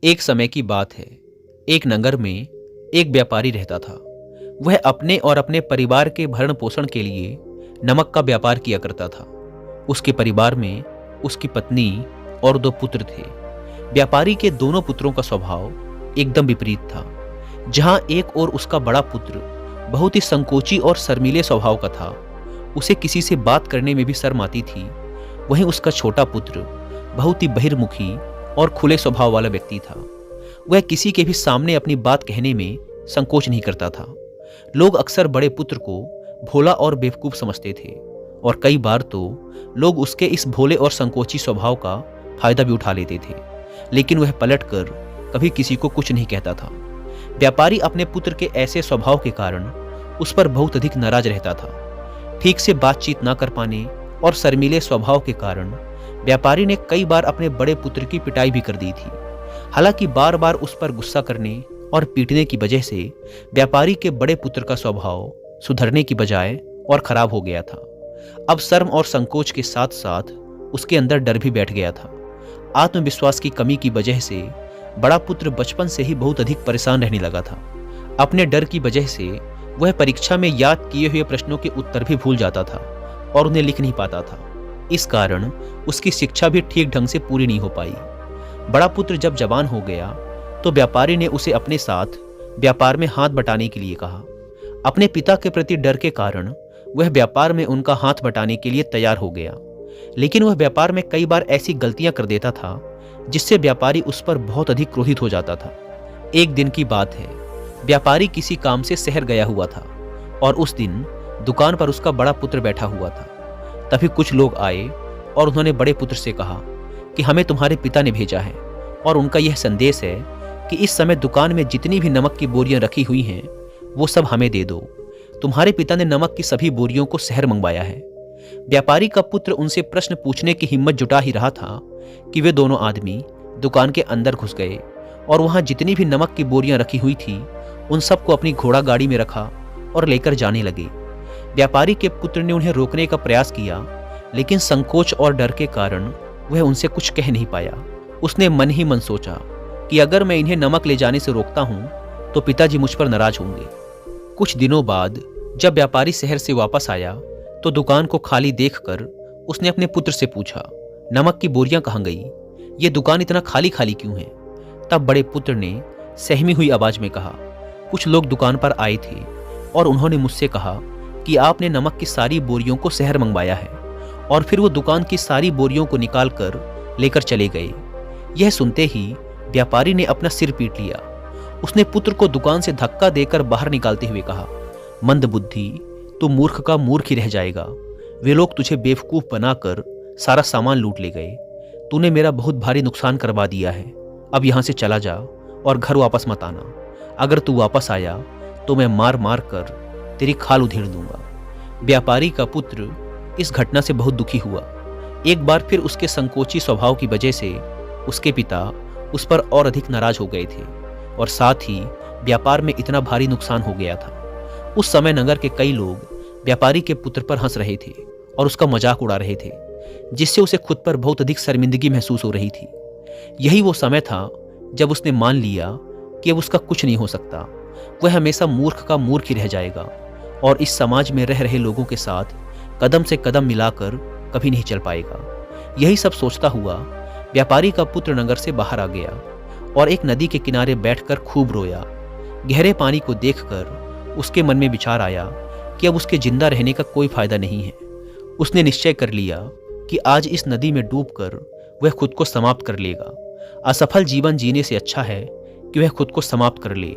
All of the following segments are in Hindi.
एक समय की बात है। एक नगर में एक व्यापारी रहता था। वह अपने और अपने परिवार के भरण पोषण के लिए नमक का व्यापार किया करता था। उसके परिवार में उसकी पत्नी और 2 पुत्र थे। व्यापारी के दोनों पुत्रों का स्वभाव एकदम विपरीत था। जहां एक और उसका बड़ा पुत्र बहुत ही संकोची और शर्मीले स्वभाव का था, उसे किसी से बात करने में भी शर्म आती थी, वहीं उसका छोटा पुत्र बहुत ही बहिर्मुखी और खुले स्वभाव वाला व्यक्ति था। वह किसी के भी सामने अपनी बात कहने में संकोच नहीं करता था। लोग अक्सर बड़े पुत्र को भोला और बेवकूफ समझते थे और कई बार तो लोग उसके इस भोले और संकोची स्वभाव का फायदा भी उठा लेते थे, लेकिन वह पलटकर कभी किसी को कुछ नहीं कहता था। व्यापारी अपने पुत्र के ऐसे स्वभाव के कारण उस पर बहुत अधिक नाराज रहता था। ठीक से बातचीत ना कर पाने और शर्मीले स्वभाव के कारण व्यापारी ने कई बार अपने बड़े पुत्र की पिटाई भी कर दी थी। हालांकि बार बार उस पर गुस्सा करने और पीटने की वजह से व्यापारी के बड़े पुत्र का स्वभाव सुधरने की बजाय और खराब हो गया था। अब शर्म और संकोच के साथ साथ उसके अंदर डर भी बैठ गया था। आत्मविश्वास की कमी की वजह से बड़ा पुत्र बचपन से ही बहुत अधिक परेशान रहने लगा था। अपने डर की वजह से वह परीक्षा में याद किए हुए प्रश्नों के उत्तर भी भूल जाता था और उन्हें लिख नहीं पाता था। इस कारण उसकी शिक्षा भी ठीक ढंग से पूरी नहीं हो पाई। बड़ा पुत्र जब जवान हो गया तो व्यापारी ने उसे अपने साथ व्यापार में हाथ बटाने के लिए कहा। अपने पिता के प्रति डर के कारण वह व्यापार में उनका हाथ बटाने के लिए तैयार हो गया, लेकिन वह व्यापार में कई बार ऐसी गलतियां कर देता था जिससे व्यापारी उस पर बहुत अधिक क्रोधित हो जाता था। एक दिन की बात है, व्यापारी किसी काम से शहर गया हुआ था और उस दिन दुकान पर उसका बड़ा पुत्र बैठा हुआ था। तभी कुछ लोग आए और उन्होंने बड़े पुत्र से कहा कि हमें तुम्हारे पिता ने भेजा है और उनका यह संदेश है कि इस समय दुकान में जितनी भी नमक की बोरियां रखी हुई हैं वो सब हमें दे दो। तुम्हारे पिता ने नमक की सभी बोरियों को शहर मंगवाया है। व्यापारी का पुत्र उनसे प्रश्न पूछने की हिम्मत जुटा ही रहा था कि वे दोनों आदमी दुकान के अंदर घुस गए और वहां जितनी भी नमक की बोरियां रखी हुई थी उन सबको अपनी घोड़ा गाड़ी में रखा और लेकर जाने लगे। व्यापारी के पुत्र ने उन्हें रोकने का प्रयास किया, लेकिन संकोच और डर के कारण वह उनसे कुछ कह नहीं पाया। उसने मन ही मन सोचा कि अगर मैं इन्हें नमक ले जाने से रोकता हूं तो पिताजी मुझ पर नाराज होंगे। कुछ दिनों बाद जब व्यापारी शहर से वापस आया तो दुकान को खाली देखकर उसने अपने पुत्र से पूछा, नमक की बोरियां कहाँ गई? ये दुकान इतना खाली खाली क्यों है? तब बड़े पुत्र ने सहमी हुई आवाज में कहा, कुछ लोग दुकान पर आए थे और उन्होंने मुझसे कहा कि आपने नमक की सारी बोरियों को शहर मंगवाया है, और फिर वो दुकान की सारी बोरियों को निकाल कर लेकर चले गए। यह सुनते ही व्यापारी ने अपना सिर पीट लिया। उसने पुत्र को दुकान से धक्का देकर बाहर निकालते हुए कहा, मंदबुद्धि, तू मूर्ख का मूर्ख ही रह जाएगा। वे लोग तुझे बेवकूफ बनाकर सारा सामान लूट ले गए। तूने मेरा बहुत भारी नुकसान करवा दिया है। अब यहाँ से चला जा और घर वापस मत आना। अगर तू वापस आया तो मैं मार मार कर तेरी खाल उधेड़ दूंगा। व्यापारी का पुत्र इस घटना से बहुत दुखी हुआ। एक बार फिर उसके संकोची स्वभाव की वजह से उसके पिता उस पर और अधिक नाराज हो गए थे और साथ ही व्यापार में इतना भारी नुकसान हो गया था। उस समय नगर के कई लोग व्यापारी के पुत्र पर हंस रहे थे और उसका मजाक उड़ा रहे थे, जिससे उसे खुद पर बहुत अधिक शर्मिंदगी महसूस हो रही थी। यही वो समय था जब उसने मान लिया कि अब उसका कुछ नहीं हो सकता। वह हमेशा मूर्ख का मूर्ख ही रह जाएगा और इस समाज में रह रहे लोगों के साथ कदम से कदम मिलाकर कभी नहीं चल पाएगा। यही सब सोचता हुआ व्यापारी का पुत्र नगर से बाहर आ गया और एक नदी के किनारे बैठकर खूब रोया। गहरे पानी को देखकर उसके मन में विचार आया कि अब उसके जिंदा रहने का कोई फायदा नहीं है। उसने निश्चय कर लिया कि आज इस नदी में डूबकर वह खुद को समाप्त कर लेगा। असफल जीवन जीने से अच्छा है कि वह खुद को समाप्त कर ले।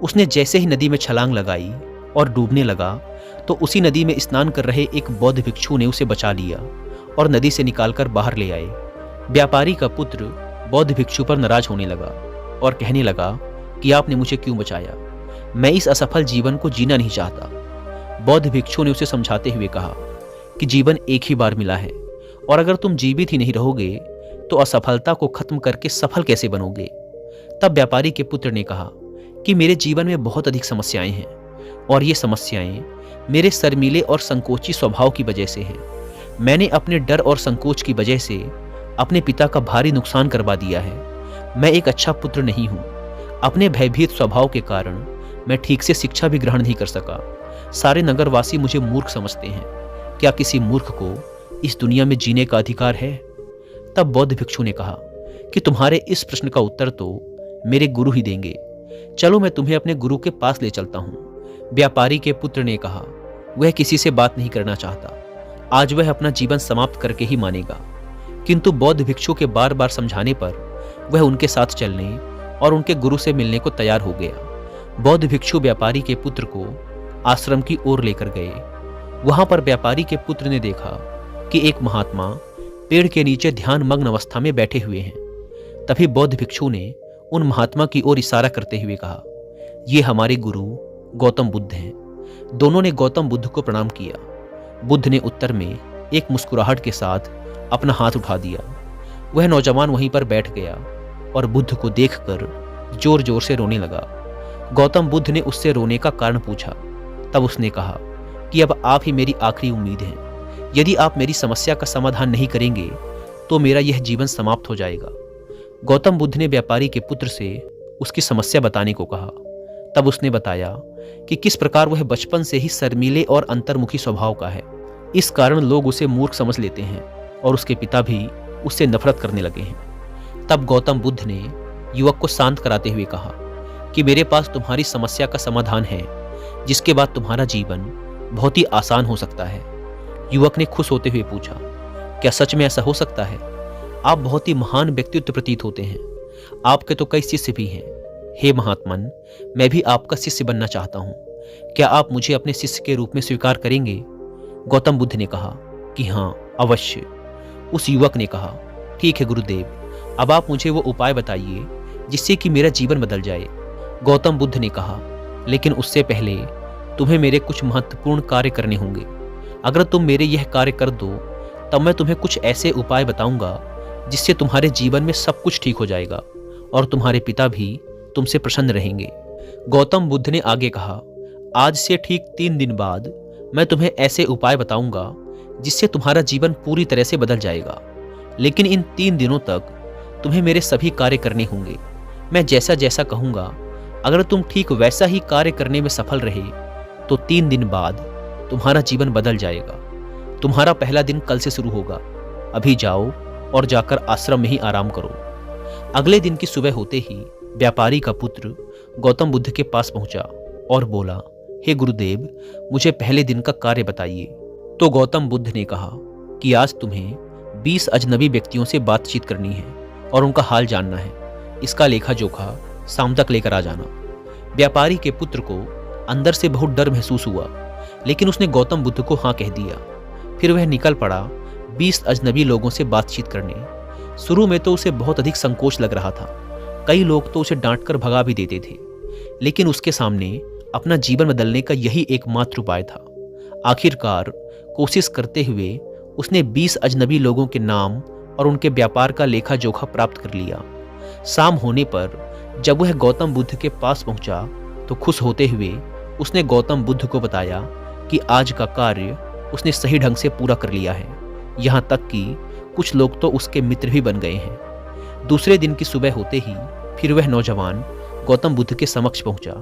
उसने जैसे ही नदी में छलांग लगाई और डूबने लगा तो उसी नदी में स्नान कर रहे एक बौद्ध भिक्षु ने उसे बचा लिया और नदी से निकालकर बाहर ले आए। व्यापारी का पुत्र बौद्ध भिक्षु पर नाराज होने लगा और कहने लगा कि आपने मुझे क्यों बचाया? मैं इस असफल जीवन को जीना नहीं चाहता। बौद्ध भिक्षु ने उसे समझाते हुए कहा कि जीवन एक ही बार मिला है और अगर तुम जीवित ही नहीं रहोगे तो असफलता को खत्म करके सफल कैसे बनोगे? तब व्यापारी के पुत्र ने कहा कि मेरे जीवन में बहुत अधिक समस्याएं हैं और ये समस्याएं मेरे शर्मीले और संकोची स्वभाव की वजह से है। मैंने अपने डर और संकोच की वजह से अपने पिता का भारी नुकसान करवा दिया है। मैं एक अच्छा पुत्र नहीं हूँ। अपने भयभीत स्वभाव के कारण मैं ठीक से शिक्षा भी ग्रहण नहीं कर सका। सारे नगरवासी मुझे मूर्ख समझते हैं। क्या किसी मूर्ख को इस दुनिया में जीने का अधिकार है? तब बौद्ध भिक्षु ने कहा कि तुम्हारे इस प्रश्न का उत्तर तो मेरे गुरु ही देंगे। चलो मैं तुम्हें अपने गुरु के पास ले चलता हूँ। व्यापारी के पुत्र ने कहा। वह किसी से बात नहीं करना चाहता। आज वह अपना जीवन समाप्त करके ही मानेगा। किंतु बौद्ध भिक्षु के बार बार समझाने पर वह उनके साथ चलने और उनके गुरु से मिलने को तैयार हो गया। बौद्ध भिक्षु व्यापारी के पुत्र को आश्रम की ओर लेकर गए। वहां पर व्यापारी के पुत्र ने देखा कि एक महात्मा पेड़ के नीचे ध्यान मग्न अवस्था में बैठे हुए हैं। तभी बौद्ध भिक्षु ने उन महात्मा की ओर इशारा करते हुए कहा, ये हमारे गुरु गौतम बुद्ध हैं। दोनों ने गौतम बुद्ध को प्रणाम किया। बुद्ध ने उत्तर में एक मुस्कुराहट के साथ अपना हाथ उठा दिया। वह नौजवान वहीं पर बैठ गया और बुद्ध को देखकर जोर जोर से रोने लगा। गौतम बुद्ध ने उससे रोने का कारण पूछा। तब उसने कहा कि अब आप ही मेरी आखिरी उम्मीद हैं। यदि आप मेरी समस्या का समाधान नहीं करेंगे तो मेरा यह जीवन समाप्त हो जाएगा। गौतम बुद्ध ने व्यापारी के पुत्र से उसकी समस्या बताने को कहा। तब उसने बताया कि किस प्रकार वह बचपन से ही शर्मीले और अंतर्मुखी स्वभाव का है। इस कारण लोग उसे मूर्ख समझ लेते हैं और उसके पिता भी उससे नफरत करने लगे हैं। तब गौतम बुद्ध ने युवक को शांत कराते हुए कहा कि मेरे पास तुम्हारी समस्या का समाधान है, जिसके बाद तुम्हारा जीवन बहुत ही आसान हो सकता है। युवक ने खुश होते हुए पूछा, क्या सच में ऐसा हो सकता है? आप बहुत ही महान व्यक्तित्व प्रतीत होते हैं। आपके तो कई शिष्य भी हैं। हे महात्मन, मैं भी आपका शिष्य बनना चाहता हूँ। क्या आप मुझे अपने शिष्य के रूप में स्वीकार करेंगे? गौतम बुद्ध ने कहा कि हाँ, अवश्य। उस युवक ने कहा, ठीक है गुरुदेव, अब आप मुझे वो उपाय बताइए जिससे कि मेरा जीवन बदल जाए। गौतम बुद्ध ने कहा, लेकिन उससे पहले तुम्हें मेरे कुछ महत्वपूर्ण कार्य करने होंगे। अगर तुम मेरे यह कार्य कर दो तब मैं तुम्हें कुछ ऐसे उपाय बताऊंगा जिससे तुम्हारे जीवन में सब कुछ ठीक हो जाएगा और तुम्हारे पिता भी तुमसे प्रसन्न रहेंगे। गौतम बुद्ध ने आगे कहा, आज से ठीक 3 दिन बाद मैं तुम्हें ऐसे उपाय बताऊंगा जिससे तुम्हारा जीवन पूरी तरह से बदल जाएगा। लेकिन इन 3 दिनों तक तुम्हें मेरे सभी कार्य करने होंगे। मैं जैसा जैसा कहूंगा, अगर तुम ठीक वैसा ही कार्य करने में सफल रहे तो 3 दिन बाद तुम्हारा जीवन बदल जाएगा। तुम्हारा पहला दिन कल से शुरू होगा। अभी जाओ और जाकर आश्रम में ही आराम करो। अगले दिन की सुबह होते ही व्यापारी का पुत्र गौतम बुद्ध के पास पहुंचा और बोला, हे गुरुदेव, मुझे पहले दिन का कार्य बताइए। तो गौतम बुद्ध ने कहा कि आज तुम्हें 20 अजनबी व्यक्तियों से बातचीत करनी है और उनका हाल जानना है। इसका लेखा जोखा शाम तक लेकर आ जाना। व्यापारी के पुत्र को अंदर से बहुत डर महसूस हुआ, लेकिन उसने गौतम बुद्ध को हाँ कह दिया। फिर वह निकल पड़ा 20 अजनबी लोगों से बातचीत करने। शुरू में तो उसे बहुत अधिक संकोच लग रहा था। कई लोग तो उसे डांटकर भगा भी देते थे, लेकिन उसके सामने अपना जीवन बदलने का यही एकमात्र उपाय था। आखिरकार कोशिश करते हुए उसने 20 अजनबी लोगों के नाम और उनके व्यापार का लेखा जोखा प्राप्त कर लिया। शाम होने पर जब वह गौतम बुद्ध के पास पहुंचा तो खुश होते हुए उसने गौतम बुद्ध को बताया कि आज का कार्य उसने सही ढंग से पूरा कर लिया है। यहाँ तक कि कुछ लोग तो उसके मित्र भी बन गए हैं। दूसरे दिन की सुबह होते ही फिर वह नौजवान गौतम बुद्ध के समक्ष पहुंचा।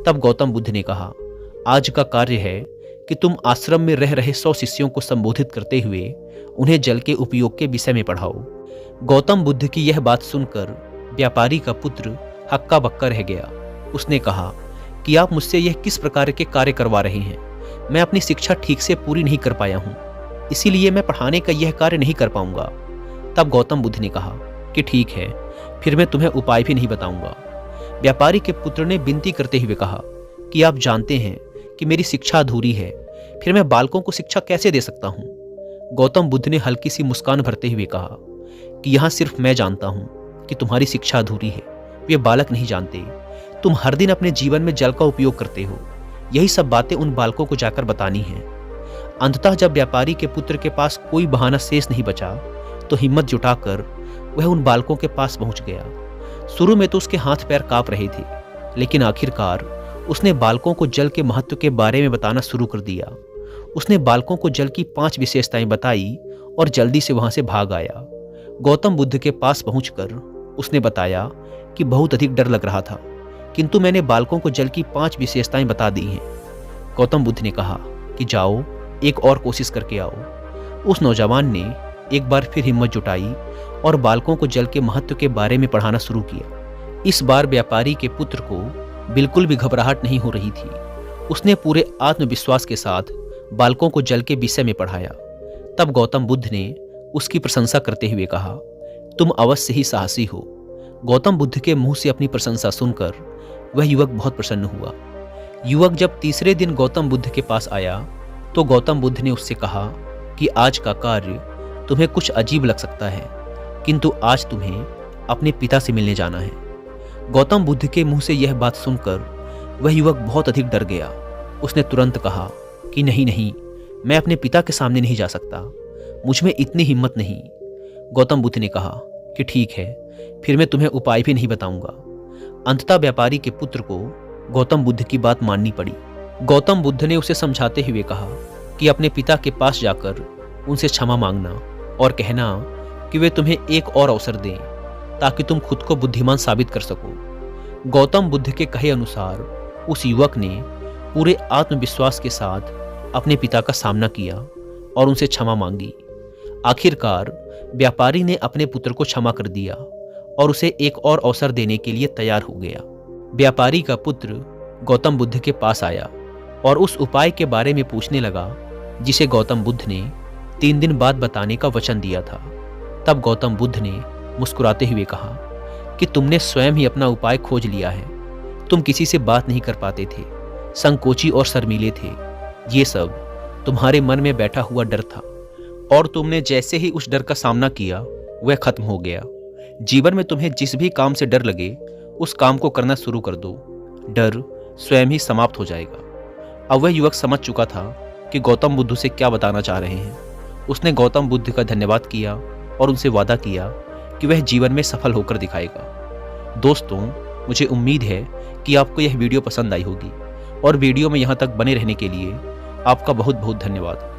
तब गौतम बुद्ध ने कहा, आज का कार्य है कि तुम आश्रम में रह रहे 100 शिष्यों को संबोधित करते हुए उन्हें जल के उपयोग के विषय में पढ़ाओ। गौतम बुद्ध की यह बात सुनकर व्यापारी का पुत्र हक्का बक्का रह गया। उसने कहा कि आप मुझसे यह किस प्रकार के कार्य करवा रहे हैं? मैं अपनी शिक्षा ठीक से पूरी नहीं कर पाया हूँ, इसीलिए मैं पढ़ाने का यह कार्य नहीं कर पाऊंगा। तब गौतम बुद्ध ने कहा कि ठीक है, फिर मैं तुम्हें उपाय भी नहीं बताऊंगा। व्यापारी के पुत्र ने विनती करते हुए कहा कि आप जानते हैं कि मेरी शिक्षा अधूरी है, फिर मैं बालकों को शिक्षा कैसे दे सकता हूँ? गौतम बुद्ध ने हल्की सी मुस्कान भरते हुए कहा कि यहाँ सिर्फ मैं जानता हूँ कि तुम्हारी शिक्षा अधूरी है, वे बालक नहीं जानते। तुम हर दिन अपने जीवन में जल का उपयोग करते हो, यही सब बातें उन बालकों को जाकर बतानी हैं। अंततः जब व्यापारी के पुत्र के पास कोई बहाना शेष नहीं बचा तो हिम्मत जुटाकर वह उन बालकों के पास पहुंच गया। शुरू में तो उसके हाथ पैर कांप रहे थे, लेकिन आखिरकार उसने बालकों को जल के महत्व के बारे में बताना शुरू कर दिया। उसने बालकों को जल की 5 विशेषताएं बताई और जल्दी से वहां से भाग आया। गौतम बुद्ध के पास पहुंचकर उसने बताया कि बहुत अधिक डर लग रहा था, किंतु मैंने बालकों को जल की 5 विशेषताएं बता दी हैं। गौतम बुद्ध ने कहा कि जाओ, एक और कोशिश करके आओ। उस नौजवान ने एक बार फिर हिम्मत जुटाई और बालकों को जल के महत्व के बारे में पढ़ाना शुरू किया। इस बार व्यापारी के पुत्र को बिल्कुल भी घबराहट नहीं हो रही थी। उसने पूरे आत्मविश्वास के साथ बालकों को जल के विषय में पढ़ाया। तब गौतम बुद्ध ने उसकी प्रशंसा करते हुए कहा, तुम अवश्य ही साहसी हो। गौतम बुद्ध के मुंह से अपनी प्रशंसा सुनकर वह युवक बहुत प्रसन्न हुआ। युवक जब तीसरे दिन गौतम बुद्ध के पास आया तो गौतम बुद्ध ने उससे कहा कि आज का कार्य तुम्हें कुछ अजीब लग सकता है, किंतु आज तुम्हें अपने पिता से मिलने जाना है। गौतम बुद्ध के मुंह से यह बात सुनकर वह युवक बहुत अधिक डर गया। उसने तुरंत कहा कि नहीं नहीं, मैं अपने पिता के सामने नहीं जा सकता, मुझ में इतनी हिम्मत नहीं। गौतम बुद्ध ने कहा कि ठीक है, फिर मैं तुम्हें उपाय भी नहीं बताऊंगा। अंततः व्यापारी के पुत्र को गौतम बुद्ध की बात माननी पड़ी। गौतम बुद्ध ने उसे समझाते हुए कहा कि अपने पिता के पास जाकर उनसे क्षमा मांगना और कहना कि वे तुम्हें एक और अवसर दें ताकि तुम खुद को बुद्धिमान साबित कर सको। गौतम बुद्ध के कहे अनुसार उस युवक ने पूरे आत्मविश्वास के साथ अपने पिता का सामना किया और उनसे क्षमा मांगी। आखिरकार व्यापारी ने अपने पुत्र को क्षमा कर दिया और उसे एक और अवसर देने के लिए तैयार हो गया। व्यापारी का पुत्र गौतम बुद्ध के पास आया और उस उपाय के बारे में पूछने लगा जिसे गौतम बुद्ध ने 3 दिन बाद बताने का वचन दिया था। तब गौतम बुद्ध ने मुस्कुराते हुए कहा कि तुमने स्वयं ही अपना उपाय खोज लिया है। तुम किसी से बात नहीं कर पाते थे, संकोची और शर्मीले थे। ये सब तुम्हारे मन में बैठा हुआ डर था और तुमने जैसे ही उस डर का सामना किया वह खत्म हो गया। जीवन में तुम्हें जिस भी काम से डर लगे उस काम को करना शुरू कर दो, डर स्वयं ही समाप्त हो जाएगा। अब वह युवक समझ चुका था कि गौतम बुद्ध से क्या बताना चाह रहे हैं। उसने गौतम बुद्ध का धन्यवाद किया और उनसे वादा किया कि वह जीवन में सफल होकर दिखाएगा। दोस्तों, मुझे उम्मीद है कि आपको यह वीडियो पसंद आई होगी और वीडियो में यहाँ तक बने रहने के लिए आपका बहुत बहुत धन्यवाद।